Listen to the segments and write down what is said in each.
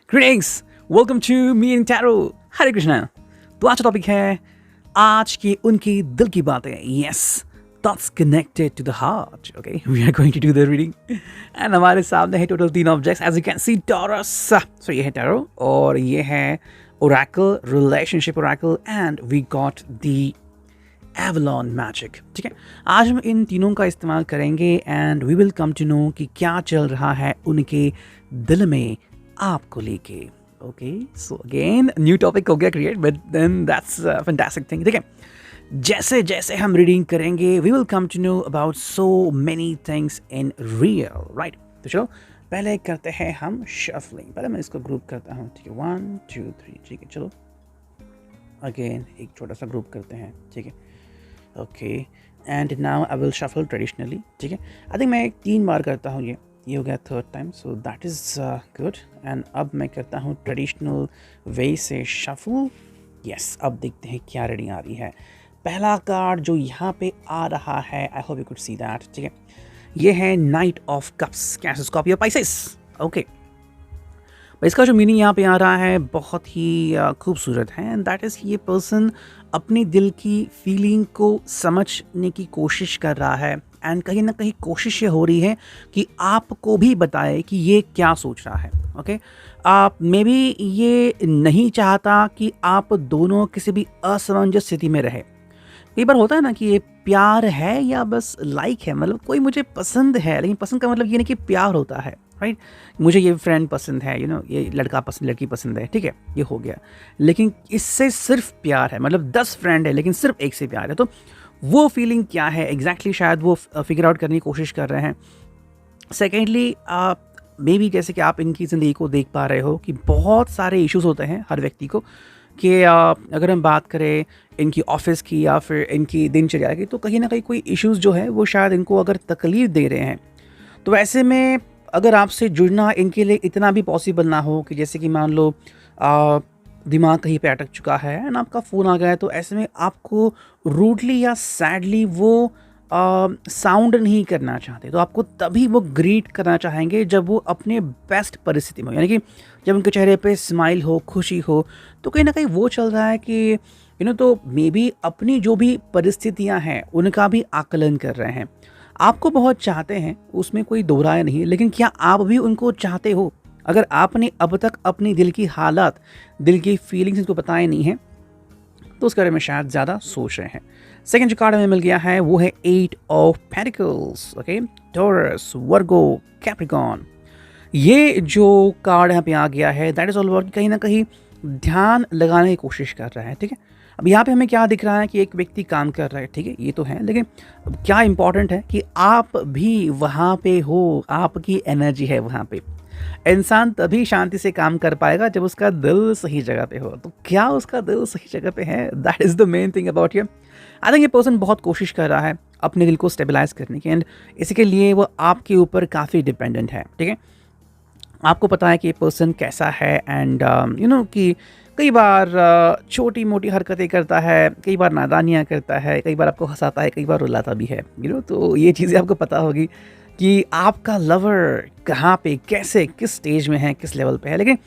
Greetings! Welcome to Me and Taro. हरे कृष्णा। तो आज का टॉपिक है आज की उनकी दिल की बातें। Yes, thoughts connected to the heart. Okay, we are going to do the reading. And हमारे सामने है total 3 objects as you can see Taurus. So ये है Tarot और ये है Oracle, Relationship Oracle and we got the Avalon Magic. ठीक है, आज हम इन तीनों का इस्तेमाल करेंगे and we will come to know कि क्या चल रहा है उनके दिल में आपको लेके। Okay, so again new topic हो गया create, but then that's fantastic thing. ठीक है, जैसे जैसे हम रीडिंग करेंगे we will come to know about so many things in real, right. तो चलो पहले करते हैं हम शफलिंग। पहले मैं इसको ग्रुप करता हूँ, ठीक है, 1 2 3। ठीक है, चलो अगेन एक छोटा सा ग्रुप करते हैं, ठीक है। Okay, and now I will shuffle traditionally. ठीक है, आई थिंक मैं 3 बार करता हूँ, ये हो गया 3rd time, so that is good. And अब मैं करता हूँ ट्रेडिशनल वे से शफल। यस, अब देखते हैं क्या रीडिंग आ रही है। पहला कार्ड जो यहाँ पे आ रहा है, I hope you could see that. ठीक है, ये है night of cups, cancer, Scorpio, Pisces. Okay, इसका जो मीनिंग यहाँ पे आ रहा है बहुत ही खूबसूरत है, एंड दैट इज़ ये पर्सन अपने दिल की फीलिंग को समझने की कोशिश कर रहा है, एंड कहीं ना कहीं कोशिश ये हो रही है कि आपको भी बताए कि ये क्या सोच रहा है। ओके, आप मे बी ये नहीं चाहता कि आप दोनों किसी भी असमंजस स्थिति में रहे। कई बार होता है ना कि ये प्यार है या बस लाइक है, मतलब कोई मुझे पसंद है, लेकिन पसंद का मतलब ये नहीं कि प्यार होता है, राइट। मुझे ये फ्रेंड पसंद है, ये लड़का पसंद, लड़की पसंद है, ठीक है, ये हो गया। लेकिन इससे सिर्फ प्यार है, मतलब 10 फ्रेंड है लेकिन सिर्फ एक से प्यार है, तो वो फीलिंग क्या है एग्जैक्टली शायद वो फिगर आउट करने की कोशिश कर रहे हैं। सेकेंडली, मे बी जैसे कि आप इनकी ज़िंदगी को देख पा रहे हो कि बहुत सारे इश्यूज़ होते हैं हर व्यक्ति को, कि अगर हम बात करें इनकी ऑफिस की या फिर इनकी दिनचर्या की, तो कहीं ना कहीं कोई इश्यूज़ जो है वो शायद इनको अगर तकलीफ़ दे रहे हैं। तो ऐसे में अगर आपसे जुड़ना इनके लिए इतना भी पॉसिबल ना हो कि जैसे कि मान लो दिमाग कहीं पे अटक चुका है एंड आपका फ़ोन आ गया है, तो ऐसे में आपको रूडली या सैडली वो साउंड नहीं करना चाहते, तो आपको तभी वो ग्रीट करना चाहेंगे जब वो अपने बेस्ट परिस्थिति में हो, यानी कि जब उनके चेहरे पे स्माइल हो, खुशी हो। तो कहीं ना कहीं वो चल रहा है कि तो मे बी अपनी जो भी परिस्थितियां हैं उनका भी आकलन कर रहे हैं। आपको बहुत चाहते हैं, उसमें कोई दो राय नहीं, लेकिन क्या आप भी उनको चाहते हो? अगर आपने अब तक अपनी दिल की हालात, दिल की फीलिंग्स इनको बताए नहीं हैं, तो उस बारे में शायद ज़्यादा सोच रहे हैं। सेकंड जो कार्ड हमें मिल गया है वो है 8 of pentacles. Okay, taurus, Virgo, Capricorn. ये जो कार्ड यहाँ पे आ गया है दैट इज़ ऑल अबाउट कहीं ना कहीं ध्यान लगाने की कोशिश कर रहा है। ठीक है, अब यहाँ पे हमें क्या दिख रहा है कि एक व्यक्ति काम कर रहा है, ठीक है, ये तो है, लेकिन क्या इंपॉर्टेंट है कि आप भी वहाँ पे हो, आपकी एनर्जी है वहाँ पे। इंसान तभी शांति से काम कर पाएगा जब उसका दिल सही जगह पे हो। तो क्या उसका दिल सही जगह पे है? That is the main thing about him. I think ये पर्सन बहुत कोशिश कर रहा है अपने दिल को स्टेबलाइज करने की, एंड इसी के लिए वो आपके ऊपर काफ़ी डिपेंडेंट है। ठीक है, आपको पता है कि ये पर्सन कैसा है, एंड कि कई बार छोटी मोटी हरकतें करता है, कई बार नादानियाँ करता है, कई बार आपको हंसाता है, कई बार रुलाता भी है। तो ये चीज़ें आपको पता होगी कि आपका लवर कहाँ पे, कैसे, किस स्टेज में है, किस लेवल पे है। लेकिन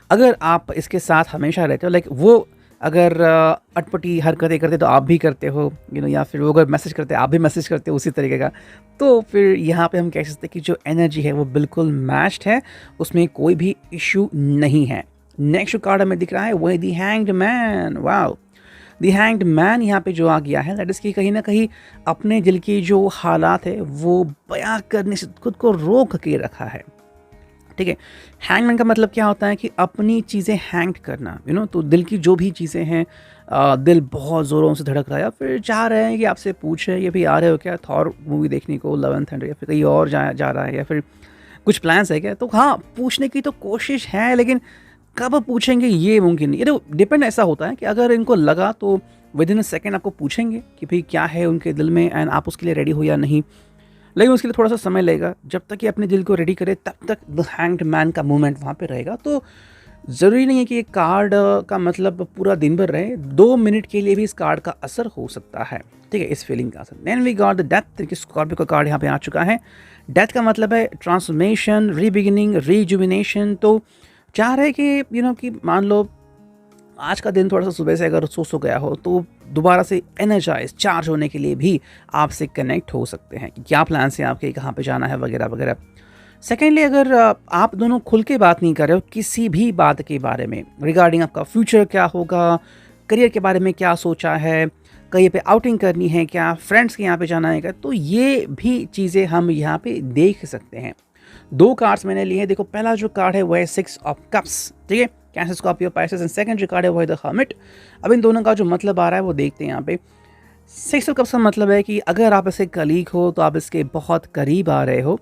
अगर आप इसके साथ हमेशा रहते हो, लाइक वो अगर अटपटी हरकतें करते तो आप भी करते हो, या फिर वो अगर मैसेज करते आप भी मैसेज करते हो उसी तरीके का, तो फिर यहाँ पे हम कह सकते हैं कि जो एनर्जी है वो बिल्कुल मैच्ड है, उसमें कोई भी इशू नहीं है। नेक्स्ट जो कार्ड हमें दिख रहा है वही दी हैंग्ड मैन। वाओ, दी हैंग्ड मैन यहाँ पे जो आ गया है, दैट इज़ कि कहीं ना कहीं अपने दिल की जो हालात है वो बयां करने से खुद को रोक के रखा है। ठीक है, हैंगमैन का मतलब क्या होता है कि अपनी चीज़ें हैंग करना, तो दिल की जो भी चीज़ें हैं, दिल बहुत ज़ोरों से धड़क रहा है या फिर चाह रहे हैं कि आपसे पूछे ये भी आ रहे हो क्या थॉर मूवी देखने को, लव एंड थंडर, या फिर कहीं और जा रहा है, या फिर कुछ प्लान्स है क्या, तो हाँ पूछने की तो कोशिश है, लेकिन कब पूछेंगे ये मुमकिन नहीं। ये तो डिपेंड ऐसा होता है कि अगर इनको लगा तो विद इन अ सेकेंड आपको पूछेंगे कि भाई क्या है उनके दिल में एंड आप उसके लिए रेडी हो या नहीं, लेकिन उसके लिए थोड़ा सा समय लगेगा। जब तक कि अपने दिल को रेडी करे तब तक द हैंग्ड मैन का मूवमेंट वहाँ पे रहेगा। तो ज़रूरी नहीं है कि ये कार्ड का मतलब पूरा दिन भर रहे, 2 मिनट के लिए भी इस कार्ड का असर हो सकता है। ठीक है, इस फीलिंग का असर। Then we got the death, Scorpio का कार्ड यहाँ पे आ चुका है। डेथ का मतलब है ट्रांसफॉर्मेशन, रीबिगिनिंग, रीजुविनेशन। तो चाह रहे कि कि मान लो आज का दिन थोड़ा सा सुबह से अगर सो गया हो तो दोबारा से एनर्जाइज, चार्ज होने के लिए भी आपसे कनेक्ट हो सकते हैं कि क्या प्लान्स हैं आपके, कहाँ पे जाना है वगैरह वगैरह। सेकेंडली, अगर आप दोनों खुल के बात नहीं कर रहे हो किसी भी बात के बारे में, रिगार्डिंग आपका फ्यूचर क्या होगा, करियर के बारे में क्या सोचा है, कहीं पे आउटिंग करनी है क्या, फ्रेंड्स के यहाँ पे जाना है क्या, तो ये भी चीज़ें हम यहाँ पे देख सकते हैं। 2 कार्ड्स मैंने लिए हैं। देखो, पहला जो कार्ड है वो है 6 ऑफ कप्स। ठीक है, cancer, Scorpio, Pisces. And second जो कार्ड है वो है द हर्मिट। अब इन दोनों का जो मतलब आ रहा है वो देखते हैं यहाँ पे। 6 ऑफ कप्स का मतलब है कि अगर आप इसके कलीग हो तो आप इसके बहुत करीब आ रहे हो।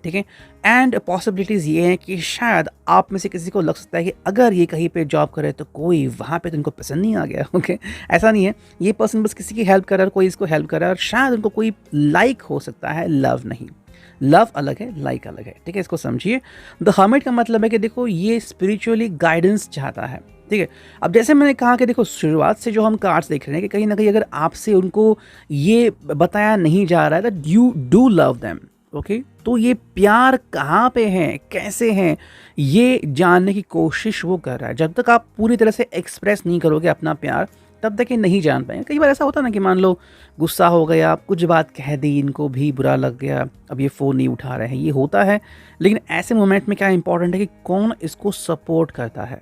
ठीक है, एंड पॉसिबिलिटीज़ ये हैं कि शायद आप में से किसी को लग सकता है कि अगर ये कहीं पे जॉब करे तो कोई वहाँ पे तो इनको पसंद नहीं आ गया। ओके, ऐसा नहीं है, ये पर्सन बस किसी की हेल्प कर रहा है, कोई इसको हेल्प कर रहा है, और शायद उनको कोई लाइक हो सकता है, लव नहीं। लव अलग है, लाइक अलग है। ठीक है, इसको समझिए। द हर्मिट का मतलब है कि देखो ये स्पिरिचुअली गाइडेंस चाहता है। ठीक है, अब जैसे मैंने कहा कि देखो शुरुआत से जो हम कार्ड्स देख रहे हैं कि कहीं ना कहीं अगर आपसे उनको ये बताया नहीं जा रहा है that you do love them, okay, तो ये प्यार कहाँ पे है, कैसे हैं, ये जानने की कोशिश वो कर रहा है। जब तक आप पूरी तरह से एक्सप्रेस नहीं करोगे अपना प्यार तब तक ये नहीं जान पाएंगे। कई बार ऐसा होता है ना कि मान लो गुस्सा हो गया, कुछ बात कह दी, इनको भी बुरा लग गया, अब ये फ़ोन नहीं उठा रहे हैं, ये होता है। लेकिन ऐसे मोमेंट में क्या इंपॉर्टेंट है कि कौन इसको सपोर्ट करता है।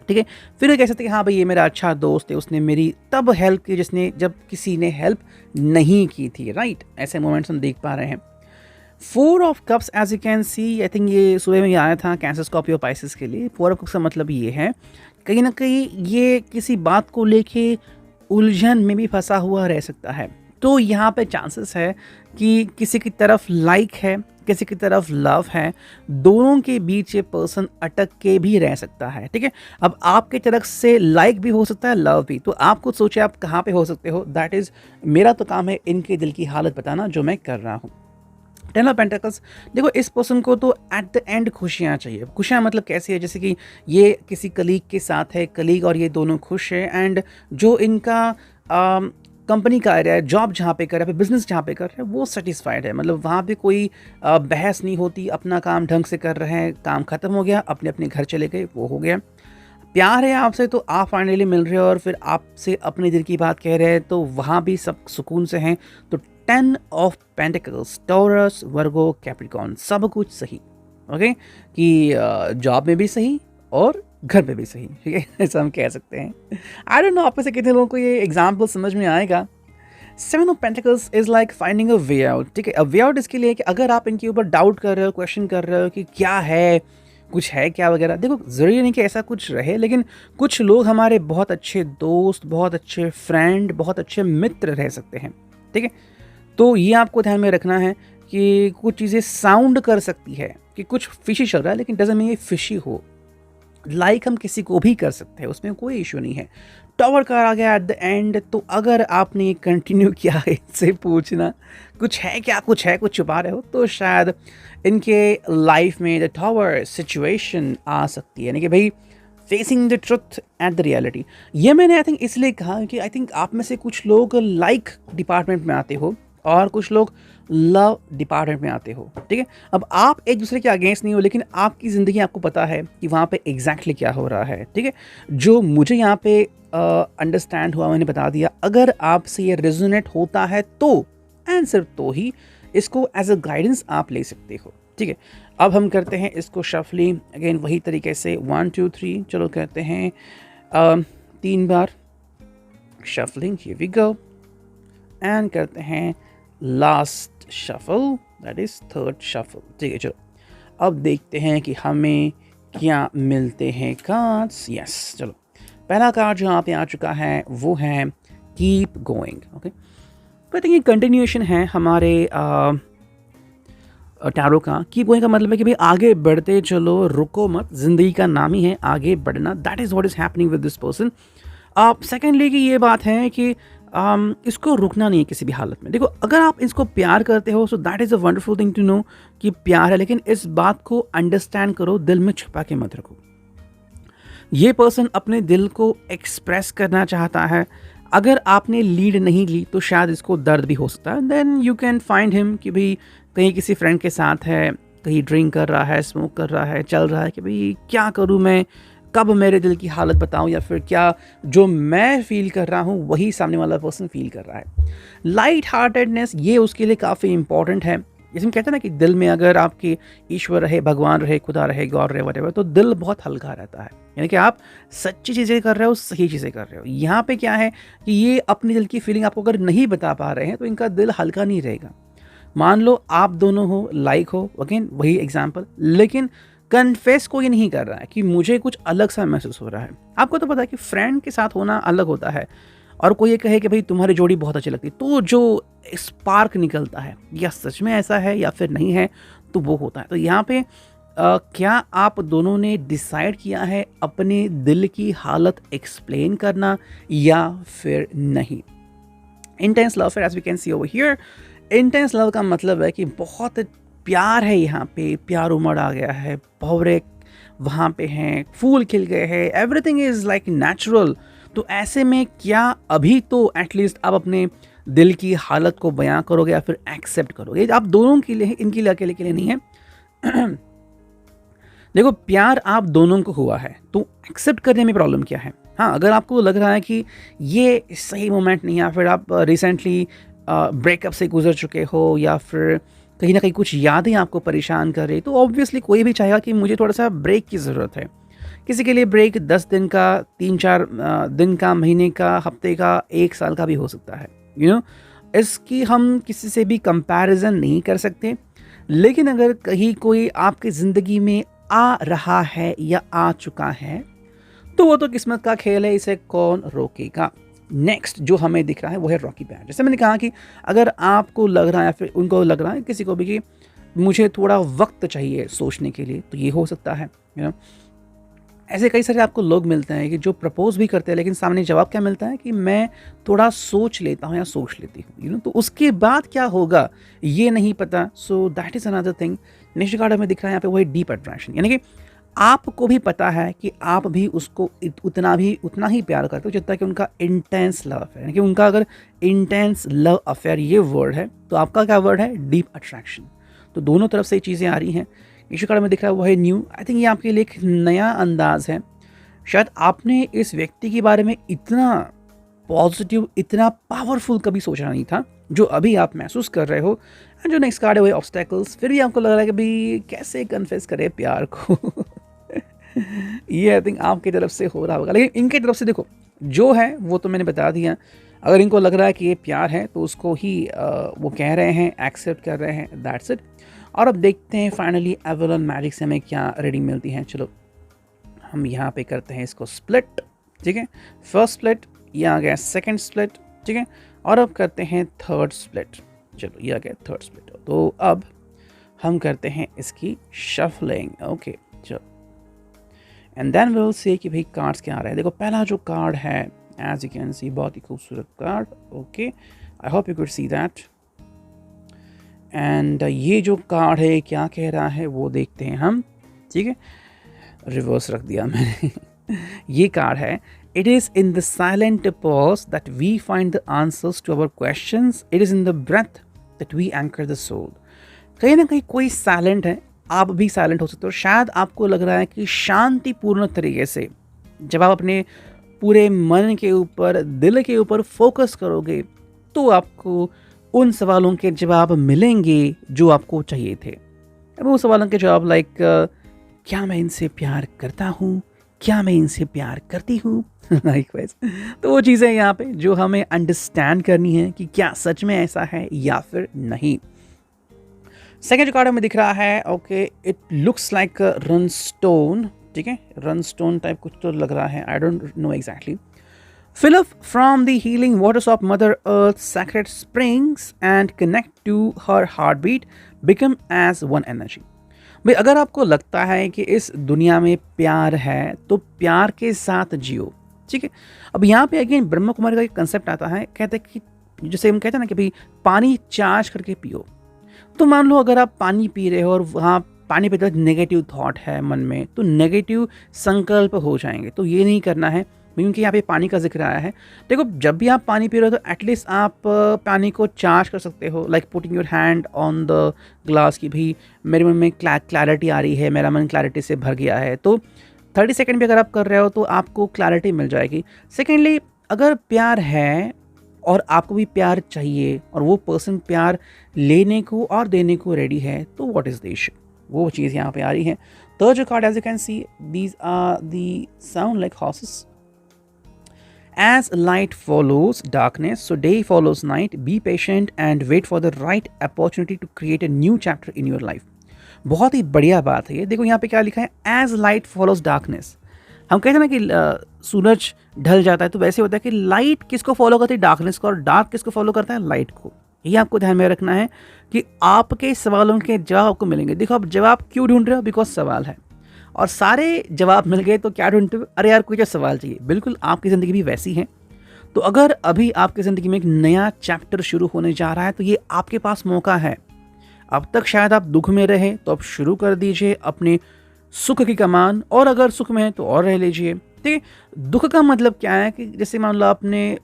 ठीक है, फिर कह सकते हैं कि हाँ भाई ये मेरा अच्छा दोस्त है, उसने मेरी तब हेल्प की जिसने जब किसी ने हेल्प नहीं की थी। राइट, ऐसे मोमेंट्स हम देख पा रहे हैं। 4 of cups as you can see, I think ये सुबह में ही आया था कैंसर, स्कॉर्पियो, पाइसेस के लिए। 4 ऑफ कप्स का मतलब ये है कहीं ना कहीं ये किसी बात को लेके उलझन में भी फंसा हुआ रह सकता है। तो यहाँ पे चांसेस है कि किसी की तरफ लाइक है, किसी की तरफ लव है, दोनों के बीच ये पर्सन अटक के भी रह सकता है। ठीक है, अब आपकी तरफ से लाइक भी हो सकता है, लव भी। तो आप खुद सोचिए आप कहाँ पे हो सकते हो। दैट इज़ मेरा तो काम है इनके दिल की हालत बताना, जो मैं कर रहा हूँ। 10 ऑफ पेंटिकल्स, देखो इस पर्सन को तो एट द एंड खुशियाँ चाहिए। खुशियाँ मतलब कैसी है, जैसे कि ये किसी कलीग के साथ है, कलीग और ये दोनों खुश है, एंड जो इनका कंपनी का एरिया है, जॉब जहाँ पे कर रहा है, बिजनेस जहाँ पे कर रहे हैं, वो सेटिस्फाइड है। मतलब वहाँ पे कोई बहस नहीं होती, अपना काम ढंग से कर रहे हैं, काम खत्म हो गया, अपने अपने घर चले गए, वो हो गया। प्यार है आपसे तो आप फाइनली मिल रहे हो और फिर आपसे अपने दिल की बात कह रहे हैं, तो वहाँ भी सब सुकून से हैं। तो 10 of pentacles, taurus, Virgo, Capricorn, सब कुछ सही। ओके, कि जॉब में भी सही और घर पे भी सही। ठीक है, ऐसा हम कह सकते हैं। आई डोंट नो आप में से कितने लोगों को ये एग्जाम्पल समझ में आएगा। 7 of pentacles is like finding a way out. ठीक है, अ वे आउट इसके लिए कि अगर आप इनके ऊपर डाउट कर रहे हो, क्वेश्चन कर रहे हो कि क्या है, कुछ है क्या वगैरह, देखो ज़रूरी नहीं कि ऐसा कुछ रहे, लेकिन कुछ लोग हमारे बहुत अच्छे दोस्त, बहुत अच्छे फ्रेंड, बहुत अच्छे मित्र रह सकते हैं। ठीक है, तो ये आपको ध्यान में रखना है कि कुछ चीज़ें साउंड कर सकती है कि कुछ फिशी चल रहा है, लेकिन डजंट मीन ये फिशी हो। लाइक हम किसी को भी कर सकते हैं, उसमें कोई इशू नहीं है। टॉवर कार आ गया एट द एंड, तो अगर आपने कंटिन्यू किया है इनसे पूछना कुछ है क्या, कुछ है, कुछ छुपा रहे हो, तो शायद इनके लाइफ में द टॉवर सिचुएशन आ सकती है, यानी कि भाई facing the truth at the reality. ये मैंने आई थिंक इसलिए कहा कि आई थिंक आप में से कुछ लोग लाइक डिपार्टमेंट में आते हो और कुछ लोग लव डिपार्टमेंट में आते हो। ठीक है, अब आप एक दूसरे के अगेंस्ट नहीं हो, लेकिन आपकी ज़िंदगी आपको पता है कि वहाँ पे एग्जैक्टली क्या हो रहा है। ठीक है, जो मुझे यहाँ पे अंडरस्टैंड हुआ मैंने बता दिया। अगर आपसे ये रेजोनेट होता है तो एंड सिर्फ तो ही इसको एज अ गाइडेंस आप ले सकते हो। ठीक है, अब हम करते हैं इसको शफलिंग अगेन वही तरीके से 1 2 3 चलो करते हैं 3 बार shuffling, here we go, and करते हैं last shuffle, that is third shuffle. ठीक है, चलो अब देखते हैं कि हमें क्या मिलते हैं कार्ड्स। यस, चलो पहला कार्ड जो यहाँ पे आ चुका है वो है कीप गोइंग। ओके, आई थिंक ये कंटिन्यूएशन है हमारे टैरो का। कीप गोइंग का मतलब है कि भाई आगे बढ़ते चलो, रुको मत, जिंदगी का नाम ही है आगे बढ़ना। That is what is happening with this person. Secondly की ये बात है कि इसको रुकना नहीं है किसी भी हालत में। देखो, अगर आप इसको प्यार करते हो so that is a wonderful thing to know कि प्यार है, लेकिन इस बात को अंडरस्टैंड करो, दिल में छुपा के मत रखो। ये पर्सन अपने दिल को एक्सप्रेस करना चाहता है। अगर आपने लीड नहीं ली तो शायद इसको दर्द भी हो सकता है। Then you can find him कि भाई कहीं किसी फ्रेंड के साथ है, कहीं ड्रिंक कर रहा है, स्मोक कर रहा है, चल रहा है कि भाई क्या करूँ मैं, कब मेरे दिल की हालत बताऊं, या फिर क्या जो मैं फील कर रहा हूं वही सामने वाला पर्सन फील कर रहा है। लाइट हार्टेडनेस ये उसके लिए काफ़ी इंपॉर्टेंट है। जैसे हम कहते हैं ना कि दिल में अगर आपके ईश्वर रहे, भगवान रहे, खुदा रहे, गॉड रहे, वटेवर, तो दिल बहुत हल्का रहता है। यानी कि आप सच्ची चीज़ें कर रहे हो, सही चीज़ें कर रहे हो। यहाँ पे क्या है कि ये अपनी दिल की फीलिंग आपको अगर नहीं बता पा रहे हैं तो इनका दिल हल्का नहीं रहेगा। मान लो आप दोनों हो, लाइक हो, अगेन वही एग्जाम्पल, लेकिन कन्फेस कोई नहीं कर रहा है कि मुझे कुछ अलग सा महसूस हो रहा है। आपको तो पता है कि फ्रेंड के साथ होना अलग होता है, और कोई ये कहे कि भाई तुम्हारी जोड़ी बहुत अच्छी लगती है, तो जो स्पार्क निकलता है या सच में ऐसा है या फिर नहीं है, तो वो होता है। तो यहाँ पे क्या आप दोनों ने डिसाइड किया है अपने दिल की हालत एक्सप्लेन करना या फिर नहीं? Intense love, as we can see over here, intense love का मतलब है कि बहुत प्यार है, यहाँ पे प्यार उमड़ आ गया है, भंवरे वहाँ पे हैं, फूल खिल गए हैं, एवरीथिंग इज़ लाइक नेचुरल। तो ऐसे में क्या अभी तो एटलीस्ट आप अपने दिल की हालत को बयां करोगे या फिर एक्सेप्ट करोगे? आप दोनों के लिए, इनके लिए अकेले के लिए नहीं है। देखो, प्यार आप दोनों को हुआ है तो एक्सेप्ट करने में प्रॉब्लम क्या है? हाँ, अगर आपको लग रहा है कि ये सही मोमेंट नहीं है, या फिर आप रिसेंटली ब्रेकअप से गुजर चुके हो, या फिर कहीं ना कहीं कुछ यादें आपको परेशान कर रही, तो ऑब्वियसली कोई भी चाहेगा कि मुझे थोड़ा सा ब्रेक की ज़रूरत है। किसी के लिए ब्रेक 10 दिन का, 3-4 दिन का, महीने का, हफ्ते का, 1 साल का भी हो सकता है। इसकी हम किसी से भी कंपैरिजन नहीं कर सकते। लेकिन अगर कहीं कोई आपकी ज़िंदगी में आ रहा है या आ चुका है तो वो तो किस्मत का खेल है, इसे कौन रोकेगा। नेक्स्ट जो हमें दिख रहा है वो है रॉकी बैंड। जैसे मैंने कहा कि अगर आपको लग रहा है या फिर उनको लग रहा है, किसी को भी, कि मुझे थोड़ा वक्त चाहिए सोचने के लिए, तो ये हो सकता है। ऐसे कई सारे आपको लोग मिलते हैं कि जो प्रपोज भी करते हैं लेकिन सामने जवाब क्या मिलता है कि मैं थोड़ा सोच लेता हूँ या सोच लेती हूँ, तो उसके बाद क्या होगा ये नहीं पता। सो that is another thing. Next card हमें दिख रहा है यहाँ पे, वो है डीप अट्रैक्शन। यानी कि आपको भी पता है कि आप भी उसको उतना ही प्यार करते हो जितना कि उनका इंटेंस लव अफेयर। यानी कि उनका अगर इंटेंस लव अफेयर ये वर्ड है तो आपका क्या वर्ड है? Deep attraction. तो दोनों तरफ से चीज़ें आ रही हैं। इशू कार्ड में दिख रहा है वो है न्यू। आई थिंक ये आपके लिए एक नया अंदाज है। शायद आपने इस व्यक्ति के बारे में इतना पॉजिटिव, इतना पावरफुल कभी सोचा नहीं था जो अभी आप महसूस कर रहे हो। एंड जो नेक्स्ट कार्ड है वो है ऑब्स्टेकल्स। फिर भी आपको लग रहा है कि भाई कैसे कन्फेस करे प्यार को। ये आई थिंक आपकी तरफ से हो रहा होगा, लेकिन इनकी तरफ से देखो जो है वो तो मैंने बता दिया। अगर इनको लग रहा है कि ये प्यार है तो उसको ही वो कह रहे हैं, एक्सेप्ट कर रहे हैं, दैट्स इट। और अब देखते हैं फाइनली एवलॉन मैजिक से हमें क्या रीडिंग मिलती है। चलो हम यहाँ पे करते हैं इसको स्प्लिट, ठीक है। फर्स्ट स्प्लिट, ये आ गया सेकंड स्प्लिट, ठीक है। और अब करते हैं थर्ड स्प्लिट। चलो ये आ गया थर्ड स्प्लिट। तो अब हम करते हैं इसकी शफलिंग। ओके चलो, and then we will see कि भाई कार्ड्स क्या आ रहे हैं। देखो पहला जो कार्ड है, एज यू कैन सी, बहुत ही खूबसूरत card. Okay, I hope you could see that. And ये जो कार्ड है क्या कह रहा है वो देखते हैं हम, ठीक है। रिवर्स रख दिया मैंने। ये कार्ड है, it is in the silent pause that we find the answers to our questions, it is in the breath that we anchor the soul. कहीं ना कहीं कोई साइलेंट है, आप भी साइलेंट हो सकते हो। शायद आपको लग रहा है कि शांतिपूर्ण तरीके से जब आप अपने पूरे मन के ऊपर, दिल के ऊपर फोकस करोगे तो आपको उन सवालों के जवाब मिलेंगे जो आपको चाहिए थे। वो सवालों के जवाब लाइक क्या मैं इनसे प्यार करता हूँ, क्या मैं इनसे प्यार करती हूँ, लाइक वैसे। तो वो चीज़ें यहाँ पे जो हमें अंडरस्टैंड करनी है कि क्या सच में ऐसा है या फिर नहीं। सेकेंड जो कार्ड हमें दिख रहा है, okay, it looks like run stone, ठीक है, रन स्टोन टाइप कुछ तो लग रहा है, I don't know exactly. Fill up from the healing waters of Mother Earth's sacred springs and connect to her heartbeat, become as one energy. भाई अगर आपको लगता है कि इस दुनिया में प्यार है तो प्यार के साथ जियो, ठीक है। अब यहाँ पे अगेन ब्रह्मा कुमारी का एक कंसेप्ट आता है, कहते हैं कि जैसे हम कहते हैं ना कि भाई पानी चार्ज करके पियो। तो मान लो अगर आप पानी पी रहे हो और वहाँ पानी पीते वक्त नेगेटिव थॉट है मन में, तो नेगेटिव संकल्प हो जाएंगे, तो ये नहीं करना है क्योंकि यहाँ पे पानी का जिक्र आया है। देखो जब भी आप पानी पी रहे हो तो एटलीस्ट आप पानी को चार्ज कर सकते हो, like putting your hand on the glass की भाई मेरे मन में क्लैरिटी आ रही है, मेरा मन क्लैरिटी से भर गया है। तो 30 सेकेंड भी अगर आप कर रहे हो तो आपको क्लैरिटी मिल जाएगी। सेकेंडली, अगर प्यार है और आपको भी प्यार चाहिए और वो पर्सन प्यार लेने को और देने को रेडी है, तो व्हाट इज़ द इशू, वो चीज़ यहाँ पे आ रही है। थर्ड जो card as you can see, these are the sound like horses. As light follows darkness, so day follows night. Be patient and wait for the right opportunity to create a new chapter in your life. बहुत ही बढ़िया बात है ये। देखो यहाँ पे क्या लिखा है, as light follows darkness। हम कहते हैं ना कि सूरज ढल जाता है, तो वैसे होता है कि लाइट किसको फॉलो करती है, डार्कनेस को, और डार्क किसको फॉलो करता है, लाइट को। ये आपको ध्यान में रखना है कि आपके सवालों के जवाब आपको मिलेंगे। देखो आप जवाब क्यों ढूंढ रहे हो, बिकॉज सवाल है, और सारे जवाब मिल गए तो क्या ढूंढते हो, अरे यार कोई जो सवाल चाहिए। बिल्कुल आपकी ज़िंदगी भी वैसी है। तो अगर अभी आपकी ज़िंदगी में एक नया चैप्टर शुरू होने जा रहा है तो ये आपके पास मौका है। अब तक शायद आप दुख में रहे तो अब शुरू कर दीजिए अपने सुख की कमान, और अगर सुख में है तो और रह लीजिए, ठीक है। दुख का मतलब क्या है कि जैसे मान लो आपने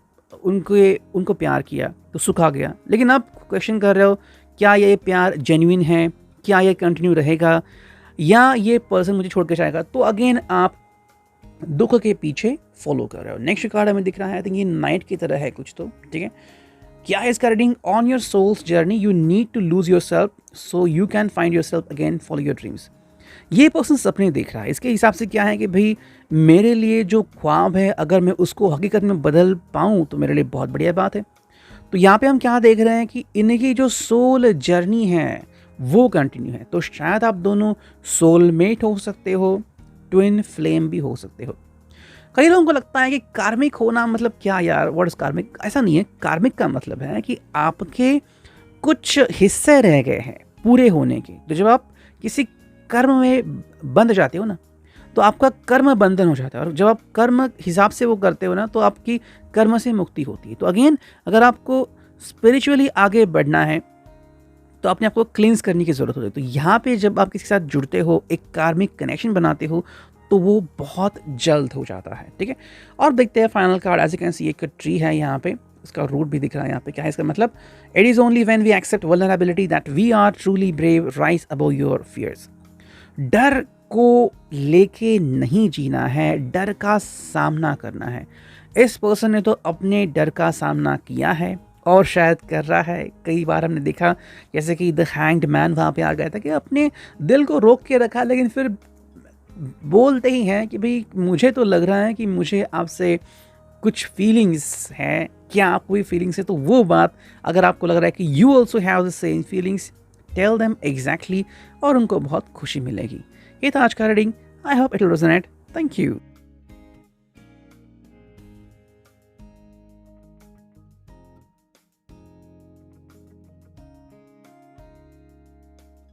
उनको प्यार किया तो सुख आ गया, लेकिन आप क्वेश्चन कर रहे हो क्या ये प्यार जेन्युइन है, क्या ये कंटिन्यू रहेगा, या ये पर्सन मुझे छोड़ के जाएगा, तो अगेन आप दुख के पीछे फॉलो कर रहे हो। नेक्स्ट कार्ड हमें दिख रहा है, आई थिंक ये नाइट की तरह है कुछ, तो ठीक है। क्या is reading on your soul's journey, you need to lose yourself so you can find yourself again, follow your dreams. ये पर्सन सपने देख रहा है, इसके हिसाब से क्या है कि भाई मेरे लिए जो ख्वाब है अगर मैं उसको हकीकत में बदल पाऊँ तो मेरे लिए बहुत बढ़िया बात है। तो यहाँ पे हम क्या देख रहे हैं कि इनकी जो सोल जर्नी है वो कंटिन्यू है। तो शायद आप दोनों सोलमेट हो सकते हो, ट्विन फ्लेम भी हो सकते हो। कई लोगों को लगता है कि कार्मिक होना मतलब क्या यार, व्हाट इज कार्मिक। ऐसा नहीं है। कार्मिक का मतलब है कि आपके कुछ हिस्से रह गए हैं पूरे होने के। तो जब आप किसी कर्म में बंध जाते हो ना, तो आपका कर्म बंधन हो जाता है, और जब आप कर्म हिसाब से वो करते हो ना तो आपकी कर्म से मुक्ति होती है। तो अगेन अगर आपको स्पिरिचुअली आगे बढ़ना है तो अपने आपको क्लींस करने की ज़रूरत होती है। तो यहाँ पे जब आप किसी के साथ जुड़ते हो, एक कार्मिक कनेक्शन बनाते हो, तो वो बहुत जल्द हो जाता है, ठीक है। और देखते हैं final card, as you can see एक ट्री है यहाँ पे, इसका रूट भी दिख रहा है यहाँ पे। क्या है इसका मतलब, it is only when we accept vulnerability that we are truly brave, rise above your fears. डर को लेके नहीं जीना है, डर का सामना करना है। इस पर्सन ने तो अपने डर का सामना किया है और शायद कर रहा है। कई बार हमने देखा जैसे कि द हैंग्ड मैन वहाँ पे आ गया था कि अपने दिल को रोक के रखा, लेकिन फिर बोलते ही हैं कि भाई मुझे तो लग रहा है कि मुझे आपसे कुछ फीलिंग्स हैं, क्या आपको भी फीलिंग्स है। तो वो बात अगर आपको लग रहा है कि you also have the same feelings, tell them exactly, और उनको बहुत खुशी मिलेगी। ये था आज का reading. I hope it will resonate. Thank you.